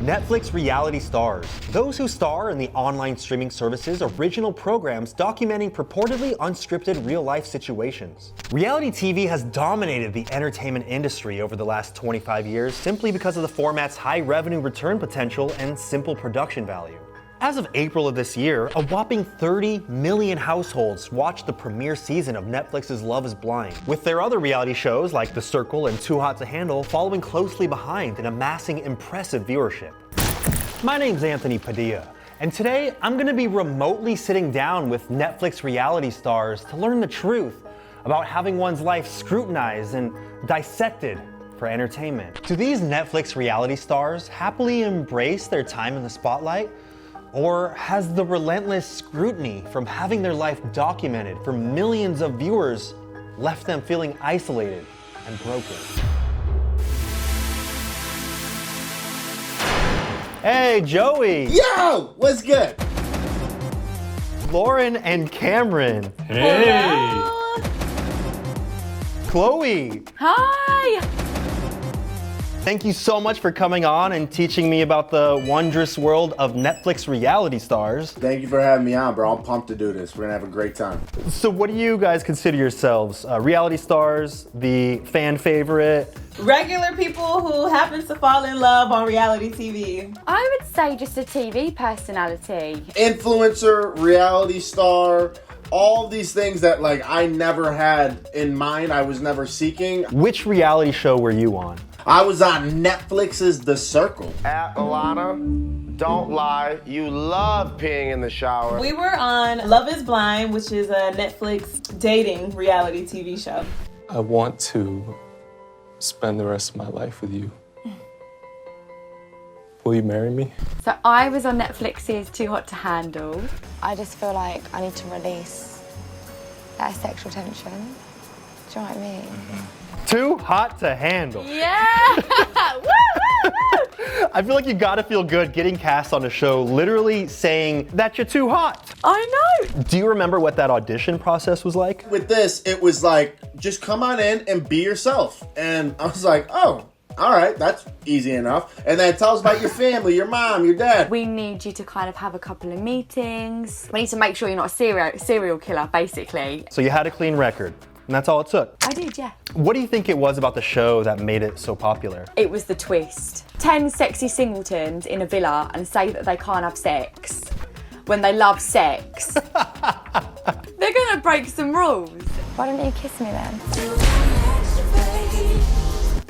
Netflix reality stars, those who star in the online streaming service's original programs documenting purportedly unscripted real-life situations. Reality TV has dominated the entertainment industry over the last 25 years simply because of the format's high revenue return potential and simple production value. As of April of this year, a whopping 30 million households watched the premiere season of Netflix's Love is Blind, with their other reality shows like The Circle and Too Hot to Handle following closely behind and amassing impressive viewership. My name's Anthony Padilla, and today I'm gonna be remotely sitting down with Netflix reality stars to learn the truth about having one's life scrutinized and dissected for entertainment. Do these Netflix reality stars happily embrace their time in the spotlight? Or has the relentless scrutiny from having their life documented for millions of viewers left them feeling isolated and broken? Hey, Joey! Yo! What's good? Lauren and Cameron. Hey! Hello. Chloe! Hi! Thank you so much for coming on and teaching me about the wondrous world of Netflix reality stars. Thank you for having me on, bro. I'm pumped to do this. We're gonna have a great time. So what do you guys consider yourselves? Reality stars, the fan favorite? Regular people who happens to fall in love on reality TV. I would say just a TV personality. Influencer, reality star, all these things that like I never had in mind, I was never seeking. Which reality show were you on? I was on Netflix's The Circle. Alana, don't lie. You love peeing in the shower. We were on Love is Blind, which is a Netflix dating reality TV show. I want to spend the rest of my life with you. Will you marry me? So I was on Netflix's Too Hot to Handle. I just feel like I need to release that sexual tension. Do you know what I mean? Too Hot to Handle. Yeah! Woo, woo, woo! I feel like you gotta feel good getting cast on a show literally saying that you're too hot. I know! Do you remember what that audition process was like? With this, it was like, just come on in and be yourself. And I was like, oh, all right, that's easy enough. And then tell us about your family, your mom, your dad. We need you to kind of have a couple of meetings. We need to make sure you're not a serial killer, basically. So you had a clean record, and that's all it took. I did, yeah. What do you think it was about the show that made it so popular? It was the twist. 10 sexy singletons in a villa and say that they can't have sex when they love sex. They're gonna break some rules. Why don't you kiss me then?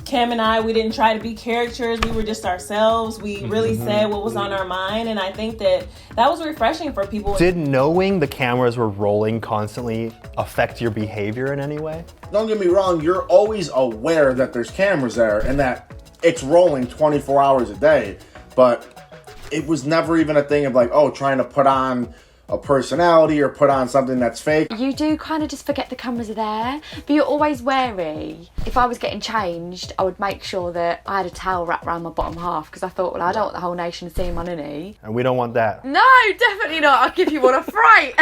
Cam and I, we didn't try to be characters. We were just ourselves. We really said what was on our mind. And I think that was refreshing for people. Did knowing the cameras were rolling constantly affect your behavior in any way? Don't get me wrong, you're always aware that there's cameras there and that it's rolling 24 hours a day. But it was never even a thing of like, oh, trying to put on a personality or put on something that's fake. You do kind of just forget the cameras are there, but you're always wary. If I was getting changed, I would make sure that I had a towel wrapped around my bottom half because I thought, well, I don't want the whole nation to see my ninny. And we don't want that. No, definitely not. I'll give you one a fright.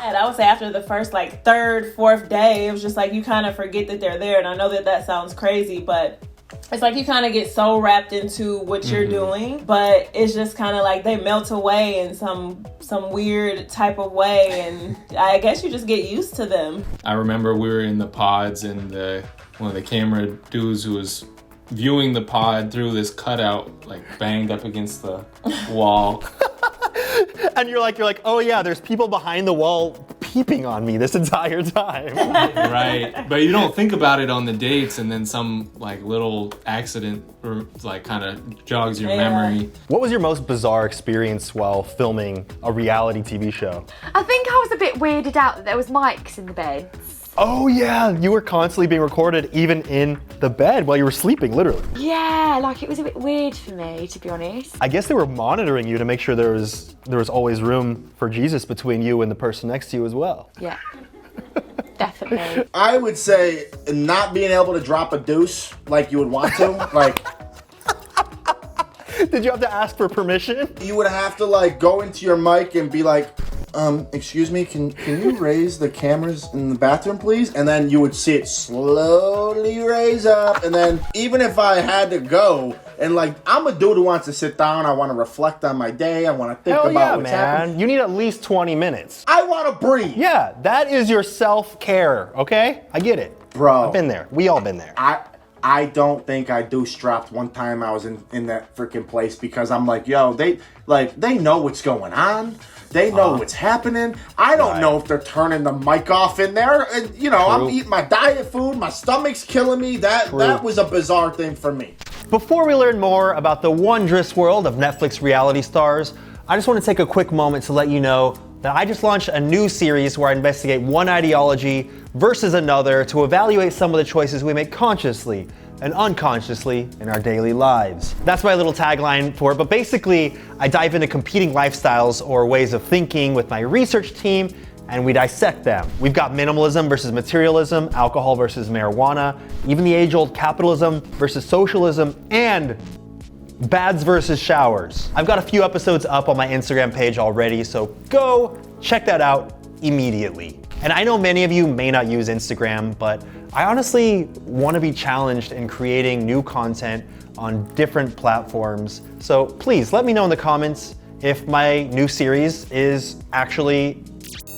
And I would say after the first like third, fourth day, it was just like you kind of forget that they're there. And I know that sounds crazy, but it's like you kind of get so wrapped into what you're doing, but it's just kind of like they melt away in some weird type of way, and I guess you just get used to them. I remember we were in the pods and one of the camera dudes who was viewing the pod through this cutout, like banged up against the wall. And you're like, oh yeah, there's people behind the wall peeping on me this entire time. Right, but you don't think about it on the dates, and then some like little accident like kind of jogs your memory. What was your most bizarre experience while filming a reality TV show? I think I was a bit weirded out that there was mics in the beds. Oh yeah, you were constantly being recorded even in the bed while you were sleeping, literally. Yeah, like it was a bit weird for me, to be honest. I guess they were monitoring you to make sure there was always room for Jesus between you and the person next to you as well. Yeah, definitely. I would say not being able to drop a deuce like you would want to, like. Did you have to ask for permission? You would have to like go into your mic and be like, excuse me, can you raise the cameras in the bathroom, please? And then you would see it slowly raise up. And then even if I had to go, and like, I'm a dude who wants to sit down, I want to reflect on my day, I want to think Hell about yeah, what's man. happening. You need at least 20 minutes. I want to breathe. Yeah, that is your self-care, okay? I get it. Bro. I've been there. We all been there. I don't think I do strapped one time I was in that freaking place because I'm like, yo, they know what's going on. They know what's happening. I don't know if they're turning the mic off in there. And, you know, I'm eating my diet food. My stomach's killing me. That was a bizarre thing for me. Before we learn more about the wondrous world of Netflix reality stars, I just want to take a quick moment to let you know that I just launched a new series where I investigate one ideology versus another to evaluate some of the choices we make consciously and unconsciously in our daily lives. That's my little tagline for it, but basically I dive into competing lifestyles or ways of thinking with my research team and we dissect them. We've got minimalism versus materialism, alcohol versus marijuana, even the age-old capitalism versus socialism, and bads versus showers. I've got a few episodes up on my Instagram page already, so go check that out immediately. And I know many of you may not use Instagram, but I honestly want to be challenged in creating new content on different platforms. So please let me know in the comments if my new series is actually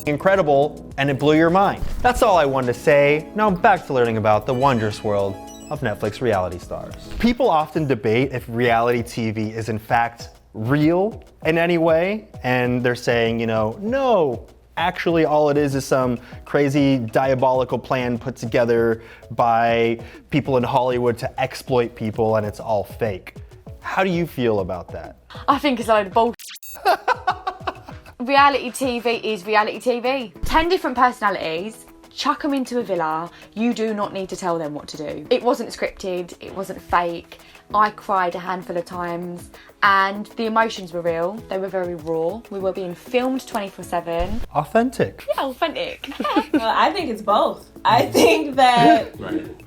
incredible and it blew your mind. That's all I wanted to say. Now back to learning about the wondrous world of Netflix reality stars. People often debate if reality TV is in fact real in any way, and they're saying, you know, no, actually all it is some crazy diabolical plan put together by people in Hollywood to exploit people and it's all fake. How do you feel about that? I think it's a load of bullshit. Reality TV is reality TV. 10 different personalities, chuck them into a villa. You do not need to tell them what to do. It wasn't scripted, it wasn't fake. I cried a handful of times and the emotions were real. They were very raw. We were being filmed 24/7. Authentic. Yeah, authentic. Well, I think it's both. I think that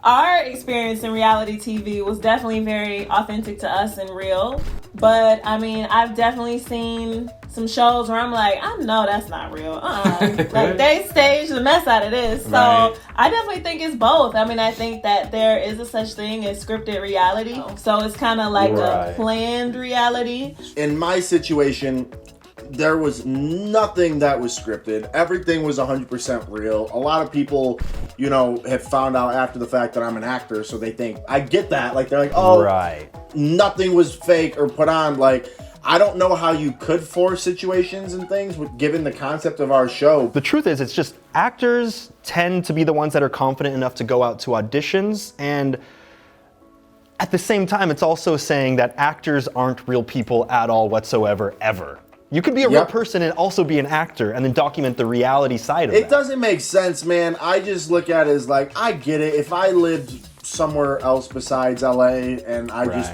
our experience in reality TV was definitely very authentic to us and real. But I mean, I've definitely seen some shows where I'm like, I know that's not real. Like they staged the mess out of this. So I definitely think it's both. I mean, I think that there is a such thing as scripted reality. So it's kind of like a planned reality. In my situation, there was nothing that was scripted. Everything was 100% real. A lot of people, you know, have found out after the fact that I'm an actor, so they think, I get that. Like, they're like, oh, nothing was fake or put on. Like, I don't know how you could force situations and things given the concept of our show. The truth is, it's just actors tend to be the ones that are confident enough to go out to auditions, and at the same time, it's also saying that actors aren't real people at all whatsoever, ever. You could be a real person and also be an actor and then document the reality side of it. It doesn't make sense, man. I just look at it as like, I get it. If I lived somewhere else besides LA and I just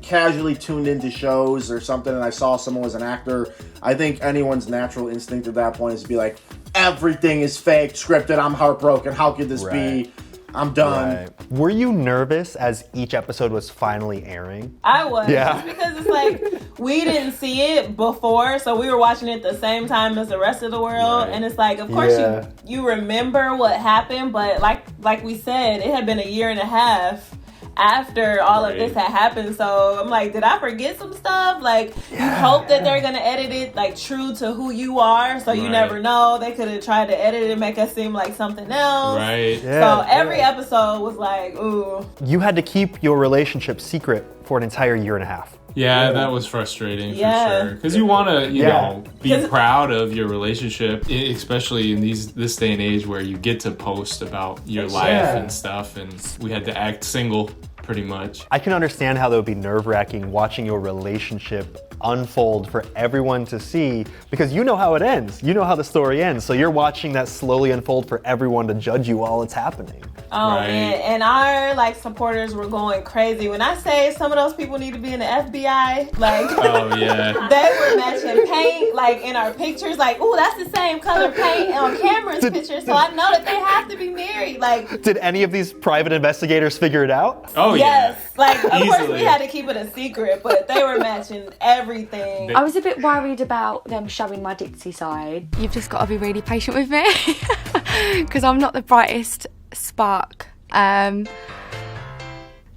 casually tuned into shows or something and I saw someone was an actor, I think anyone's natural instinct at that point is to be like, everything is fake, scripted, I'm heartbroken, how could this be? I'm done. Were you nervous as each episode was finally airing? I was. Yeah. Because it's like, we didn't see it before, so we were watching it the same time as the rest of the world. And it's like, of course you remember what happened, but like we said, it had been a year and a half after all of this had happened. So I'm like, did I forget some stuff? Like, you hope that they're gonna edit it like true to who you are, so you never know. They could have tried to edit it and make us seem like something else. So every episode was like, ooh. You had to keep your relationship secret for an entire year and a half. Yeah, that was frustrating for sure. Because you want to, you know, be proud of your relationship, especially in this day and age where you get to post about your life and stuff. And we had to act single, pretty much. I can understand how that would be nerve-wracking watching your relationship unfold for everyone to see, because you know how it ends. You know how the story ends. So you're watching that slowly unfold for everyone to judge you while it's happening. Oh man, and our like supporters were going crazy. When I say some of those people need to be in the FBI, like they were matching paint like in our pictures, like, ooh, that's the same color paint on Cameron's picture, so I know that they have to be married. Like, did any of these private investigators figure it out? Oh yes. Like, of course, we had to keep it a secret, but they were matching everything. I was a bit worried about them showing my ditzy side. You've just got to be really patient with me because I'm not the brightest spark in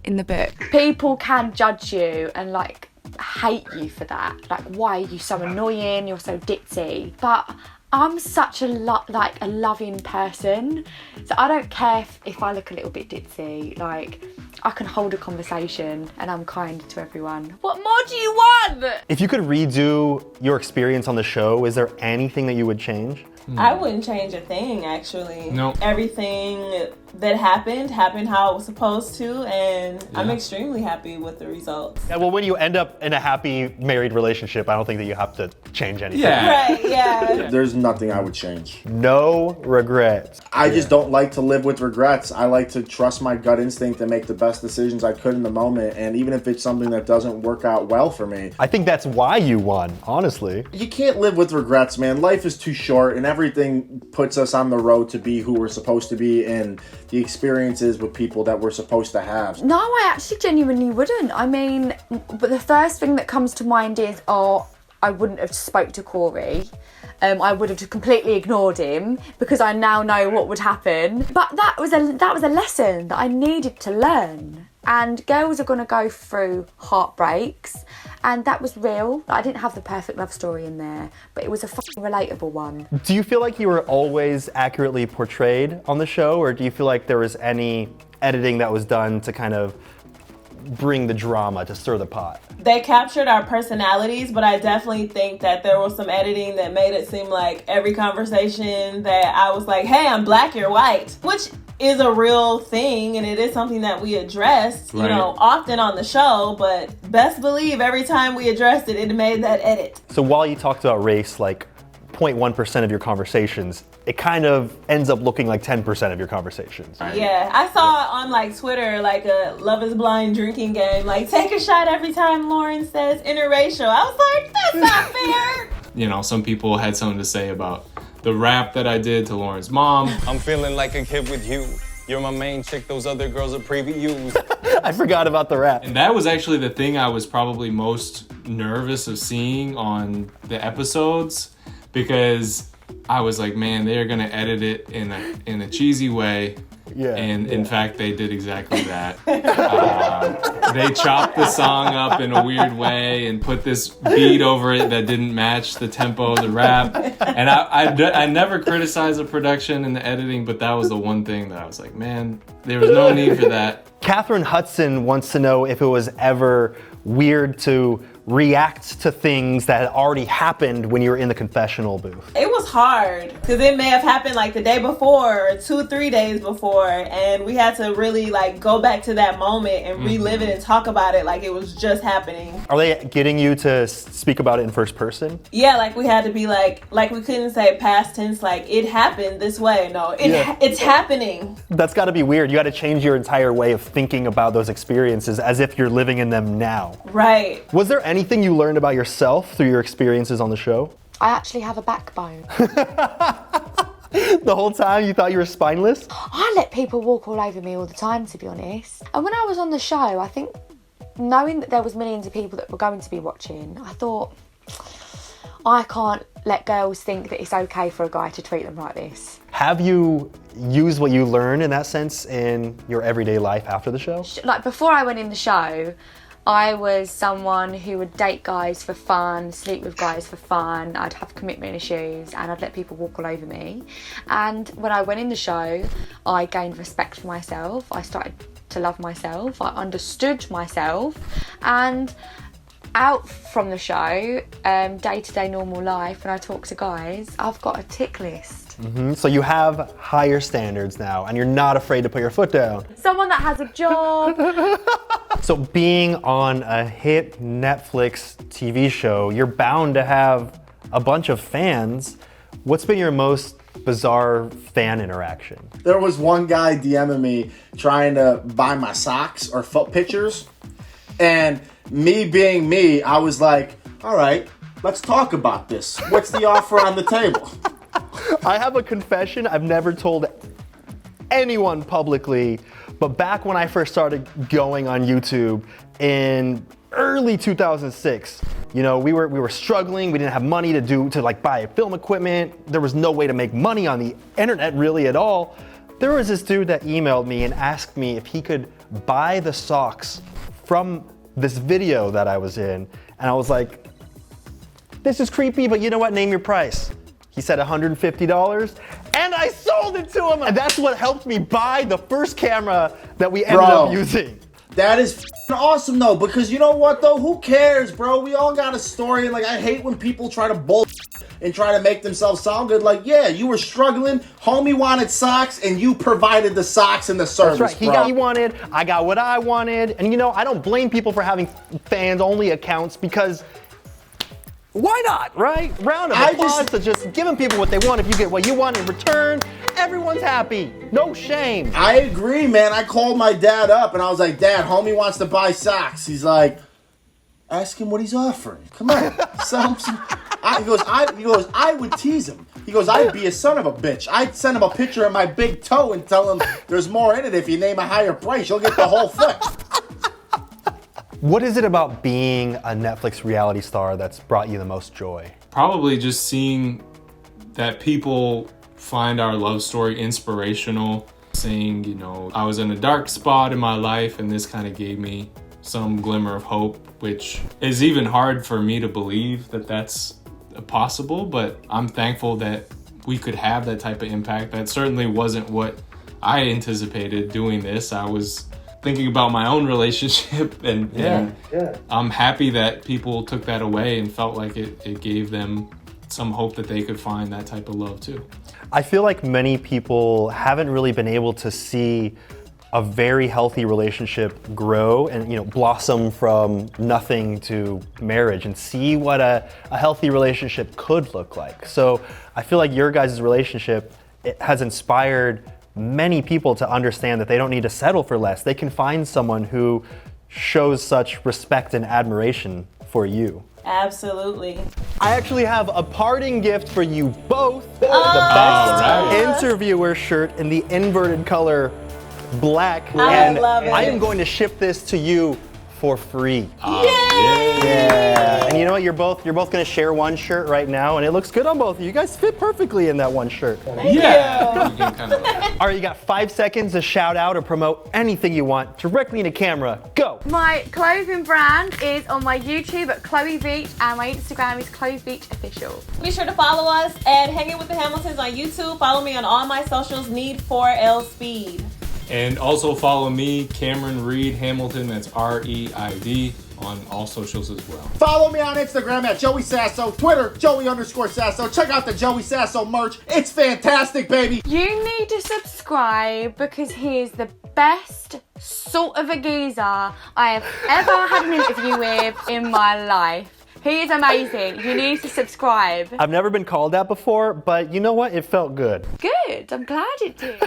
the book. People can judge you and like hate you for that. Like, why are you so annoying? You're so ditzy. But I'm such a loving person, so I don't care if I look a little bit ditzy. Like, I can hold a conversation and I'm kind to everyone. What more do you want? If you could redo your experience on the show, is there anything that you would change? I wouldn't change a thing, actually. Nope. Everything that happened how it was supposed to, and I'm extremely happy with the results. Yeah, well, when you end up in a happy married relationship, I don't think that you have to change anything. Yeah. Right, yeah. There's nothing I would change. No regrets. I just don't like to live with regrets. I like to trust my gut instinct and make the best decisions I could in the moment. And even if it's something that doesn't work out well for me, I think that's why you won, honestly. you can't live with regrets, man. Life is too short, and everything puts us on the road to be who we're supposed to be and the experiences with people that we're supposed to have. No, I actually genuinely wouldn't. I mean, but the first thing that comes to mind is, I wouldn't have spoke to Corey. I would have just completely ignored him because I now know what would happen. But that was a lesson that I needed to learn. And girls are going to go through heartbreaks, and that was real. I didn't have the perfect love story in there, but it was a fucking relatable one. Do you feel like you were always accurately portrayed on the show, or do you feel like there was any editing that was done to kind of bring the drama, to stir the pot? They captured our personalities, but I definitely think that there was some editing that made it seem like every conversation that I was like, hey, I'm black, you're white, which is a real thing, and it is something that we addressed, you know, often on the show, but best believe every time we addressed it, it made that edit. So while you talked about race, like 0.1% of your conversations, it kind of ends up looking like 10% of your conversations. Yeah, I saw on like Twitter like a Love is Blind drinking game, like take a shot every time Lauren says interracial. I was like, that's not fair. You know, some people had something to say about the rap that I did to Lauren's mom. I'm feeling like a kid with you. You're my main chick, those other girls are previews. I forgot about the rap. And that was actually the thing I was probably most nervous of seeing on the episodes, because I was like, man, they're gonna edit it in a cheesy way. Yeah. And in fact, they did exactly that. They chopped the song up in a weird way and put this beat over it that didn't match the tempo of the rap. And I never criticized the production and the editing, but that was the one thing that I was like, man, there was no need for that. Catherine Hudson wants to know if it was ever weird to react to things that had already happened when you were in the confessional booth. It was hard because it may have happened like the day before or 2-3 days before, and we had to really like go back to that moment and relive it and talk about it like it was just happening. Are they getting you to speak about it in first person? Yeah, like we had to be like we couldn't say past tense like it happened this way. No, it's happening. That's got to be weird. You got to change your entire way of thinking about those experiences as if you're living in them now. Right. Was there anything you learned about yourself through your experiences on the show? I actually have a backbone. The whole time you thought you were spineless? I let people walk all over me all the time, to be honest. And when I was on the show, I think knowing that there was millions of people that were going to be watching, I thought, I can't let girls think that it's okay for a guy to treat them like this. Have you used what you learned in that sense in your everyday life after the show? Like before I went in the show, I was someone who would date guys for fun, sleep with guys for fun. I'd have commitment issues and I'd let people walk all over me. And when I went in the show, I gained respect for myself. I started to love myself. I understood myself. And out from the show, day-to-day normal life, when I talk to guys, I've got a tick list. So you have higher standards now and you're not afraid to put your foot down. Someone that has a job. So being on a hit Netflix TV show, you're bound to have a bunch of fans. What's been your most bizarre fan interaction? There was one guy DMing me trying to buy my socks or foot pictures. And me being me, I was like, all right, let's talk about this. What's the offer on the table? I have a confession I've never told anyone publicly, but back when I first started going on YouTube in early 2006, you know, we were struggling. We didn't have money to like buy film equipment. There was no way to make money on the internet really at all. There was this dude that emailed me and asked me if he could buy the socks from this video that I was in. And I was like, this is creepy, but you know what? Name your price. He said $150, and I sold it to him. And that's what helped me buy the first camera that we ended up using. That is f***ing awesome though, because you know what though? Who cares, bro? We all got a story, and like I hate when people try to bull and try to make themselves sound good. Like, yeah, you were struggling, homie wanted socks, and you provided the socks and the service. That's right. He got what he wanted, I got what I wanted, and you know, I don't blame people for having fans-only accounts because why not, right? Round of applause to just giving people what they want. If you get what you want in return, everyone's happy. No shame. I agree, man. I called my dad up and I was like, Dad, homie wants to buy socks. He's like, ask him what he's offering. Come on. He goes, I would tease him. He goes, I'd be a son of a bitch. I'd send him a picture of my big toe and tell him there's more in it. If you name a higher price, you'll get the whole foot. What is it about being a Netflix reality star that's brought you the most joy? Probably just seeing that people find our love story inspirational. Saying, you know, I was in a dark spot in my life and this kind of gave me some glimmer of hope, which is even hard for me to believe that that's possible, but I'm thankful that we could have that type of impact. That certainly wasn't what I anticipated doing this. I was thinking about my own relationship and I'm happy that people took that away and felt like it gave them some hope that they could find that type of love too. I feel like many people haven't really been able to see a very healthy relationship grow and, you know, blossom from nothing to marriage and see what a healthy relationship could look like. So I feel like your guys' relationship, it has inspired many people to understand that they don't need to settle for less. They can find someone who shows such respect and admiration for you. Absolutely. I actually have a parting gift for you both. The best interviewer shirt in the inverted color black. I love it. I am going to ship this to you for free. Yay! Yeah. And you know what? You're both gonna share one shirt right now, and it looks good on both of you. You guys fit perfectly in that one shirt. Thank you. All right, you got 5 seconds to shout out or promote anything you want directly into camera. Go. My clothing brand is on my YouTube at Chloe Beach, and my Instagram is Chloe Beach Official. Be sure to follow us at Hanging with the Hamiltons on YouTube. Follow me on all my socials, Need4L Speed. And also follow me, Cameron Reed Hamilton, that's R-E-I-D, on all socials as well. Follow me on Instagram at Joey Sasso, Twitter, Joey_Sasso. Check out the Joey Sasso merch. It's fantastic, baby. You need to subscribe because he is the best sort of a geezer I have ever had an interview with in my life. He is amazing. You need to subscribe. I've never been called that before, but you know what? It felt good. Good. I'm glad it did.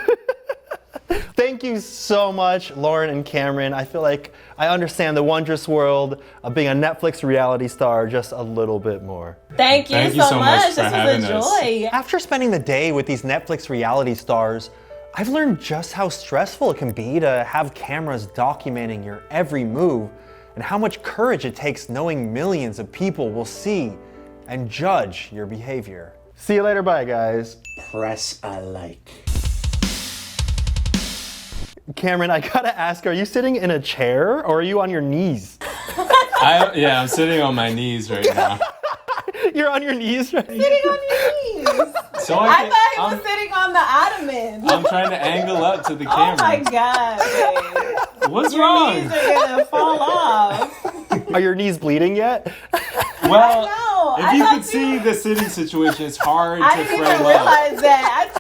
Thank you so much, Lauren and Cameron. I feel like I understand the wondrous world of being a Netflix reality star just a little bit more. Thank you so much. This was a joy. After spending the day with these Netflix reality stars, I've learned just how stressful it can be to have cameras documenting your every move and how much courage it takes knowing millions of people will see and judge your behavior. See you later. Bye, guys. Press a like. Cameron, I gotta ask, are you sitting in a chair or are you on your knees? I'm sitting on my knees right now. You're on your knees right now? Sitting on your knees. So I thought he was sitting on the ottoman. I'm trying to angle up to the camera. Oh my God, babe. What's your wrong? Your knees are gonna fall off. Are your knees bleeding yet? Well, I if you could see the sitting situation, it's hard to didn't frame even up. realize that.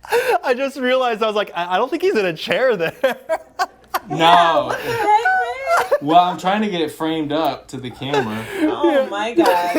I just realized, I was like, I don't think he's in a chair there. No. What the heck, man? Well, I'm trying to get it framed up to the camera. Oh my God.